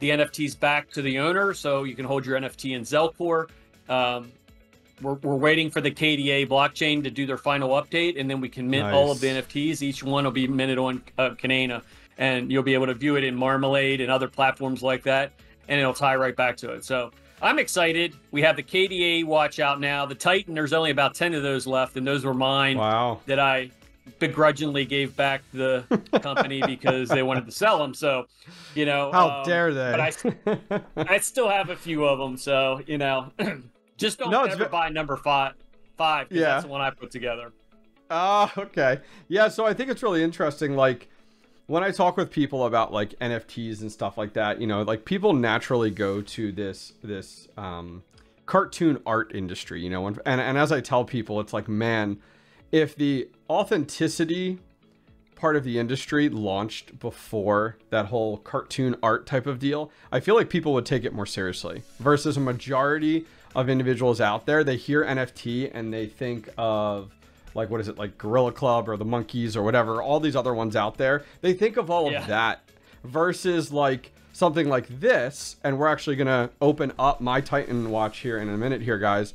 the NFTs back to the owner, so you can hold your NFT in 𝗟𝗏. We're waiting for the KDA blockchain to do their final update, and then we can mint all of the NFTs. Each one will be minted on Kadena, and you'll be able to view it in Marmalade and other platforms like that, and it'll tie right back to it. So I'm excited. We have the KDA watch out now. The Titan, there's only about 10 of those left, and those were mine. Wow. That I begrudgingly gave back the company because they wanted to sell them. So, you know, how dare they? But I still have a few of them. So, you know, just don't ever buy number five. Because that's the one I put together. Okay. Yeah. So I think it's really interesting. Like when I talk with people about like NFTs and stuff like that, you know, like people naturally go to this cartoon art industry, you know, and as I tell people, it's like, man, if the authenticity part of the industry launched before that whole cartoon art type of deal, I feel like people would take it more seriously versus a majority of individuals out there. They hear NFT and they think of like, what is it, like Gorilla Club or the Monkeys or whatever, all these other ones out there. They think of all of that versus like something like this. And we're actually going to open up my Titan watch here in a minute here, guys,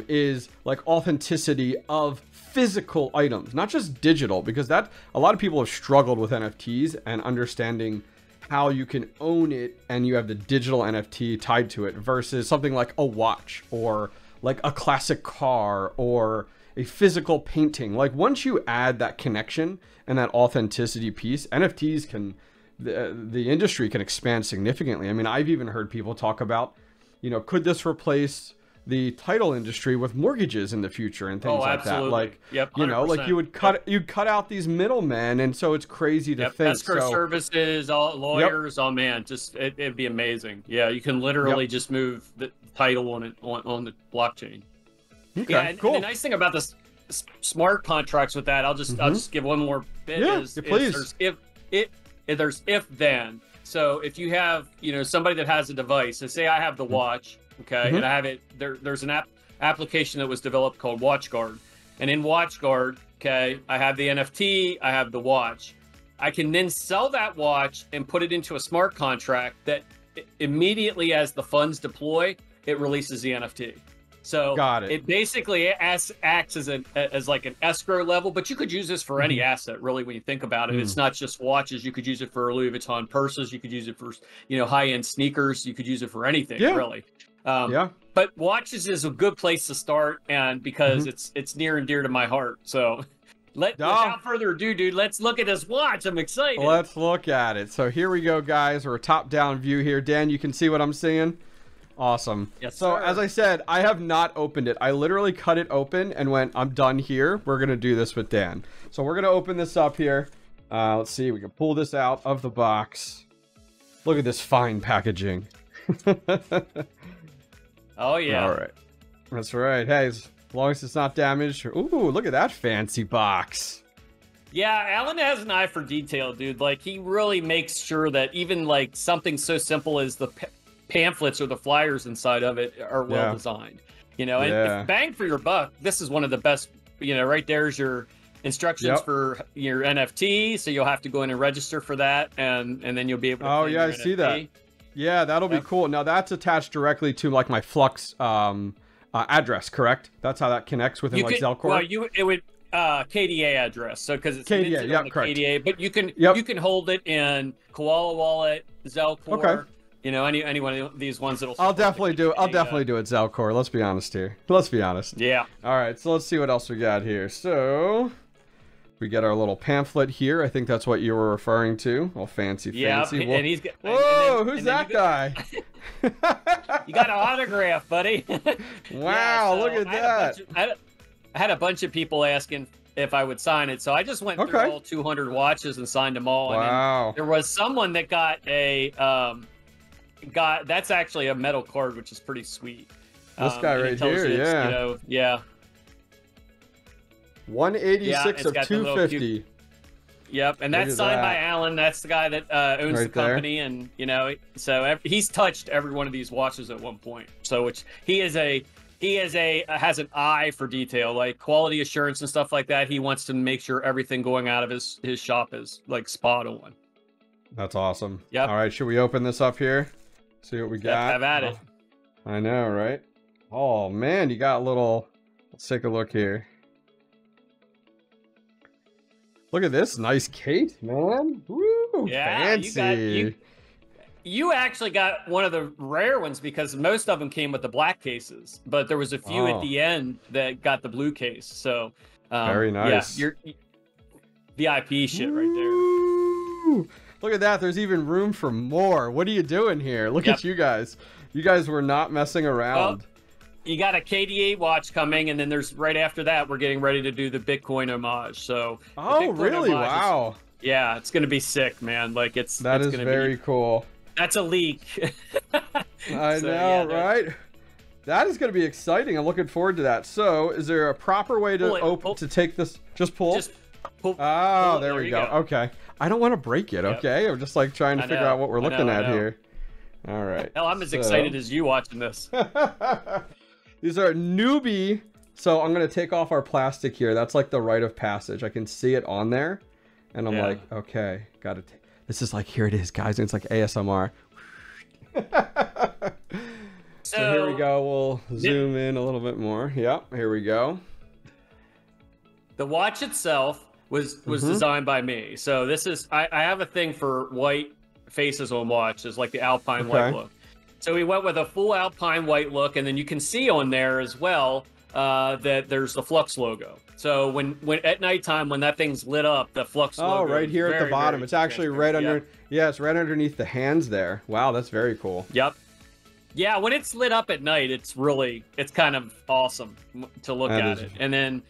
is like authenticity of physical items, not just digital, because that a lot of people have struggled with NFTs and understanding how you can own it and you have the digital NFT tied to it versus something like a watch or like a classic car or a physical painting. Like once you add that connection and that authenticity piece, NFTs can, the industry can expand significantly. I mean, I've even heard people talk about, you know, could this replace the title industry with mortgages in the future and things like that? Like, you know, like you'd cut out these middlemen, and so it's crazy to think. Escrow services, all lawyers, oh man, just it'd be amazing. Yeah, you can literally just move the title on the blockchain. Okay, yeah, and cool. the nice thing about this smart contracts with that, I'll just give one more bit. Please. There's if then. So if you have, you know, somebody that has a device, so say I have the watch. Okay, and I have it. There's an application that was developed called WatchGuard, and in WatchGuard, okay, I have the NFT, I have the watch. I can then sell that watch and put it into a smart contract that immediately, as the funds deploy, it releases the NFT. So it basically acts as like an escrow level, but you could use this for any asset, really, when you think about it. It's not just watches. You could use it for Louis Vuitton purses. You could use it for, you know, high-end sneakers. You could use it for anything, really. But watches is a good place to start, and because it's near and dear to my heart. So without further ado, dude, let's look at this watch. I'm excited. Let's look at it. So here we go, guys. We're a top-down view here. Dan, you can see what I'm seeing? Awesome. Yes, so sir. As I said, I have not opened it. I literally cut it open and went, I'm done here. We're going to do this with Dan. So we're going to open this up here. Let's see. We can pull this out of the box. Look at this fine packaging. Oh, yeah. All right. That's right. Hey, as long as it's not damaged. Ooh, look at that fancy box. Yeah, Alan has an eye for detail, dude. Like, he really makes sure that even, like, something so simple as the pamphlets or the flyers inside of it are well designed. You know, and if bang for your buck, this is one of the best, you know, right there's your instructions for your NFT. So you'll have to go in and register for that, and then you'll be able to I NFT. see that. Yeah, that'll be cool. Now that's attached directly to like my Flux address, correct? That's how that connects within like 𝗟𝗏. Well, it would KDA address. So because it's KDA, on the KDA, but you can hold it in Koala Wallet, 𝗟𝗏. Okay. You know, any one of these ones that'll. I'll definitely do it. I'll definitely do it 𝗟𝗏. Let's be honest here. Let's be honest. Yeah. All right. So let's see what else we got here. So we get our little pamphlet here. I think that's what you were referring to. Oh, fancy. And he's got. Whoa! Who's that guy? You got an autograph, buddy. Wow! Look at that. I had a bunch of people asking if I would sign it, so I just went through all 200 watches and signed them all. Wow! And there was someone that got a that's actually a metal card, which is pretty sweet. This guy right here, you know, 186 of 250. Yep, and that's signed by Alan. That's the guy that owns the company, and you know, so he's touched every one of these watches at one point. So he has an eye for detail, like quality assurance and stuff like that. He wants to make sure everything going out of his shop is like spot on. That's awesome. Yep. All right, should we open this up here? See what we got. Have at it. I know, right? Oh man, you got a little. Let's take a look here. Look at this nice case, man. Woo, Yeah, fancy. You actually got one of the rare ones because most of them came with the black cases, but there was a few at the end that got the blue case. So very nice. Yeah, you're VIP shit right there. Woo. Look at that. There's even room for more. What are you doing here? Look at you guys. You guys were not messing around. Well, you got a KDA watch coming, and then there's right after that, we're getting ready to do the Bitcoin homage. So, oh, really? Wow. Yeah, it's gonna be sick, man. Like that is very cool. That's a leak. I know, right? That is going to be exciting. I'm looking forward to that. So, is there a proper way to to take this? Just pull. Just pull. Oh, there we go. Okay. I don't want to break it. Okay, I'm just like trying to figure out what we're looking at here. All right. Hell, I'm as excited as you watching this. These are newbie. So I'm going to take off our plastic here. That's like the rite of passage. I can see it on there. And I'm like, okay, got to take. This is like, here it is, guys. And it's like ASMR. So here we go. We'll zoom in a little bit more. Yep, here we go. The watch itself was designed by me. So this is, I have a thing for white faces on watches, like the Alpine white look. So we went with a full Alpine white look, and then you can see on there as well that there's the Flux logo. So when at nighttime, when that thing's lit up, the Flux logo. Oh, right here at the bottom. It's actually right under. Yeah, it's right underneath the hands there. Wow, that's very cool. Yep. Yeah, when it's lit up at night, it's kind of awesome to look at it. And then,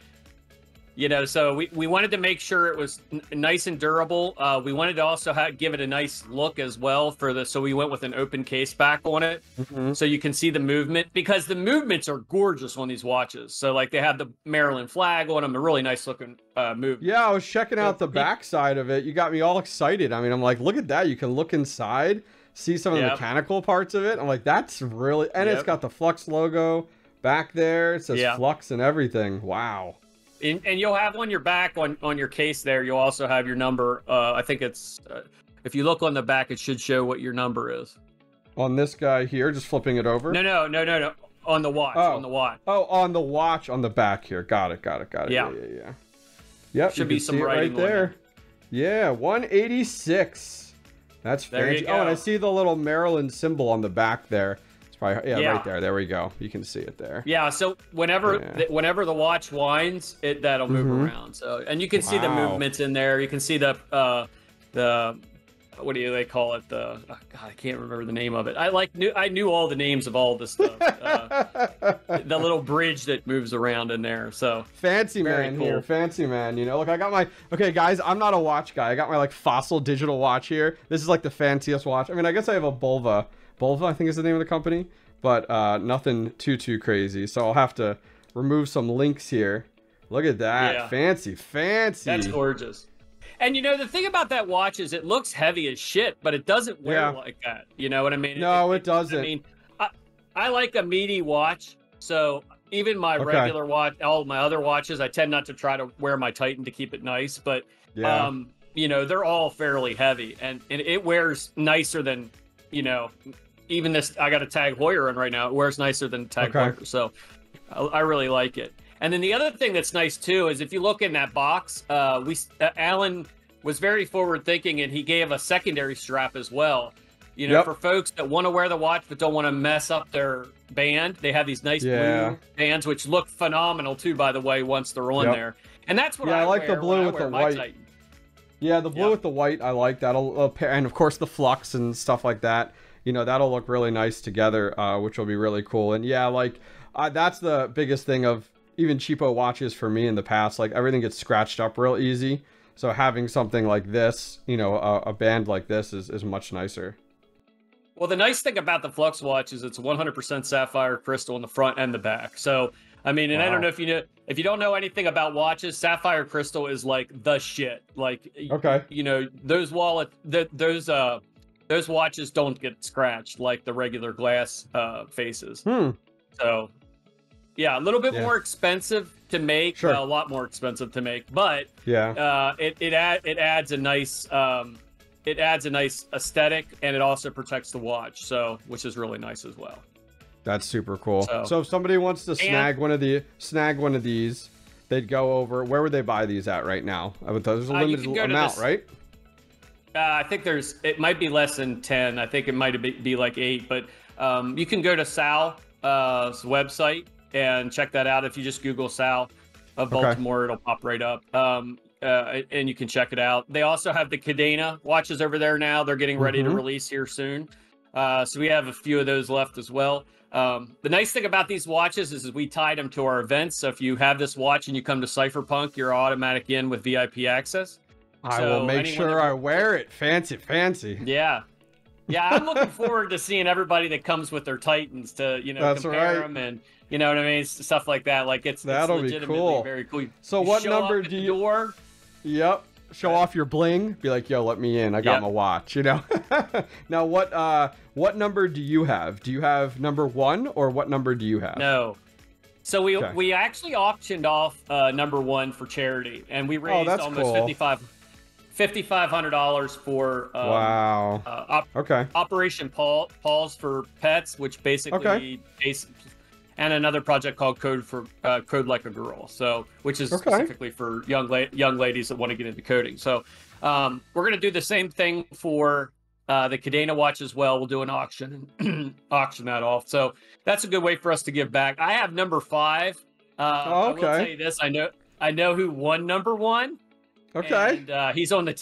you know, so we wanted to make sure it was nice and durable. We wanted to also give it a nice look as well so we went with an open case back on it. So you can see the movement, because the movements are gorgeous on these watches. So like they have the Maryland flag on them, a really nice looking movement. Yeah, I was checking out the back side of it. You got me all excited. I mean, I'm like, look at that. You can look inside, see some of the mechanical parts of it. I'm like, that's really, and it's got the Flux logo back there. It says Flux and everything. Wow. And you'll have on your back on your case there, you'll also have your number. I think it's if you look on the back, it should show what your number is. On this guy here, just flipping it over. No. On the watch. On the watch. Oh, on the watch on the back here. Got it. Yeah. Yep. Should be some writing right there. Yeah, 186. That's fancy. Oh, and I see the little Maryland symbol on the back there. Probably, right there. There we go. You can see it there. Yeah. So whenever the watch winds, that'll move around. So, and you can see the movements in there. You can see the what do they call it? God, I can't remember the name of it. I knew all the names of all this stuff. The little bridge that moves around in there. So fancy man here. Fancy man. You know, look, I got my. Okay, guys, I'm not a watch guy. I got my like Fossil digital watch here. This is like the fanciest watch. I mean, I guess I have a 𝗶𝐻𝗆. 𝗶𝐻𝗆, I think is the name of the company, but nothing too crazy. So I'll have to remove some links here. Look at that. Fancy. That's gorgeous. And you know, the thing about that watch is it looks heavy as shit, but it doesn't wear like that. You know what I mean? No, it doesn't. I mean, I like a meaty watch. So even my regular watch, all my other watches, I tend not to try to wear my Titan to keep it nice, but you know, they're all fairly heavy, and it wears nicer than, you know, even this. I got a TAG Heuer on right now. It wears nicer than TAG Heuer, so I really like it. And then the other thing that's nice too is if you look in that box, Alan was very forward thinking, and he gave a secondary strap as well. You know, for folks that want to wear the watch but don't want to mess up their band, they have these nice blue bands which look phenomenal too, by the way, once they're on there. And that's what I like the blue with the white. Titan. Yeah, the blue with the white, I like that. And of course the Flux and stuff like that. You know, that'll look really nice together, which will be really cool. And yeah, like that's the biggest thing of even cheapo watches for me in the past. Like everything gets scratched up real easy. So having something like this, you know, a band like this is much nicer. Well, the nice thing about the Flux watch is it's 100% sapphire crystal in the front and the back. So, I mean, and I don't know if you don't know anything about watches, sapphire crystal is like the shit. Like, you know, those those watches don't get scratched like the regular glass faces. So, yeah, a little bit more expensive to make. Well, a lot more expensive to make, but it adds a nice it adds a nice aesthetic, and it also protects the watch, so which is really nice as well. That's super cool. So if somebody wants to snag one of these, they'd go over. Where would they buy these at right now? There's a limited amount, right? I think it might be less than 10. I think it might be like 8, but you can go to 𝗟's website and check that out. If you just Google 𝗟 of Baltimore, it'll pop right up. And you can check it out. They also have the Kadena watches over there now. They're getting ready to release here soon. So we have a few of those left as well. The nice thing about these watches is we tied them to our events. So if you have this watch and you come to Cypherpunk, you're automatic in with VIP access. I will make sure I wear it. Fancy. Yeah. Yeah, I'm looking forward to seeing everybody that comes with their Titans to, compare them and, you know what I mean? Stuff like that. Like that'll be cool. Very cool. So what number do you... Door. Yep. Show off your bling. Be like, yo, let me in. I got my watch, Now, what number do you have? Do you have number 1 or what number do you have? No. So we actually auctioned off number 1 for charity, and we raised almost $5,500 for Operation Pause for Pets, which basically and another project called Code Like a Girl, which is specifically for young ladies that want to get into coding. So we're going to do the same thing for the Kadena watch as well. We'll do an auction and auction that off. So that's a good way for us to give back. I have number 5. I will tell you this: I know who won number 1. Okay. And he's on the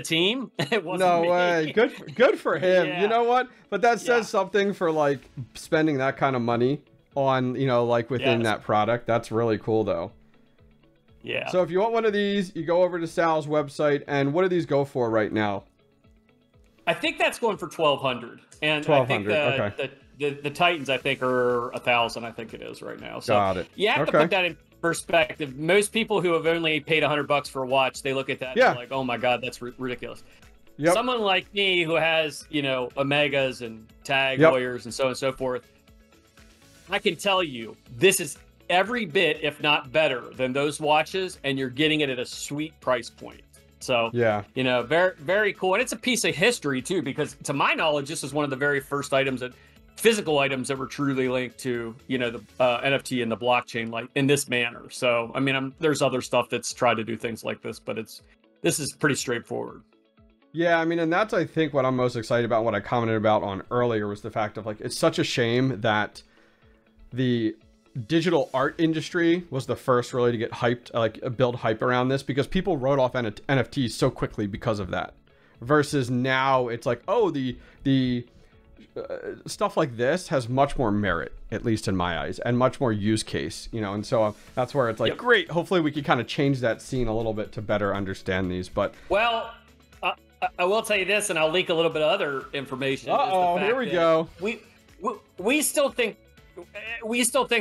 team. It wasn't no me. way. Good for him. Yeah. You know what? But that says something for like spending that kind of money on, like within that product. That's really cool though. Yeah. So if you want one of these, you go over to 𝗟's website. And what do these go for right now? I think that's going for 1,200. And 1,200. I think the Titans, I think, are 1,000. I think it is right now. So got it. You have to put that in perspective. Most people who have only paid $100 for a watch, they look at that and they're like, oh my God, that's ridiculous. Yep. Someone like me who has, Omegas and tag lawyers and so on and so forth, I can tell you this is every bit, if not better than those watches, and you're getting it at a sweet price point. So, very, very cool. And it's a piece of history too, because to my knowledge, this is one of the very first physical items that were truly linked to, the NFT and the blockchain, like in this manner. So, I mean, there's other stuff that's tried to do things like this, but this is pretty straightforward. Yeah, I mean, and that's, I think, what I'm most excited about. What I commented about on earlier was the fact of like, it's such a shame that the digital art industry was the first really to get hyped, build hype around this, because people wrote off NFTs so quickly because of that. Versus now, it's like, oh, the stuff like this has much more merit, at least in my eyes, and much more use case, and so that's where it's like, great, hopefully we could kind of change that scene a little bit to better understand these. But I will tell you this, and I'll leak a little bit of other information. Here we go. We still think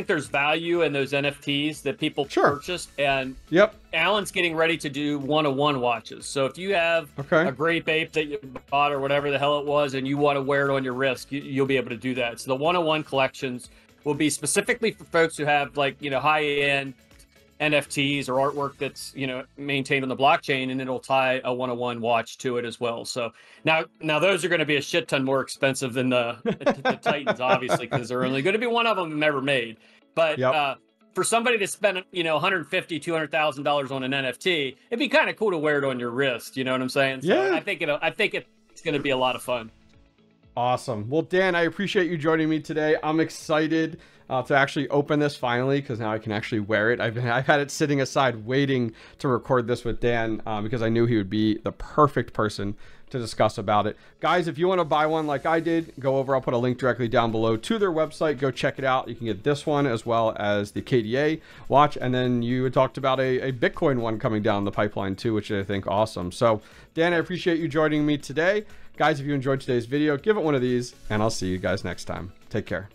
there's value in those NFTs that people purchased, and Alan's getting ready to do 101 watches. So if you have a great ape that you bought or whatever the hell it was, and you want to wear it on your wrist, you'll be able to do that. So the 101 collections will be specifically for folks who have high-end NFTs or artwork that's maintained on the blockchain, and it'll tie a 101 watch to it as well. So now those are going to be a shit ton more expensive than the Titans, obviously, because they're only going to be one of them ever made. But for somebody to spend $150,000-$200,000 on an NFT, it'd be kind of cool to wear it on your wrist. You know what I'm saying? So I think it's going to be a lot of fun. Awesome. Well, Dan, I appreciate you joining me today. I'm excited to actually open this finally, because now I can actually wear it. I've had it sitting aside waiting to record this with Dan because I knew he would be the perfect person to discuss about it. Guys, if you want to buy one like I did, go over. I'll put a link directly down below to their website. Go check it out. You can get this one as well as the KDA watch. And then you had talked about a Bitcoin one coming down the pipeline too, which I think awesome. So Dan, I appreciate you joining me today. Guys, if you enjoyed today's video, give it one of these, and I'll see you guys next time. Take care.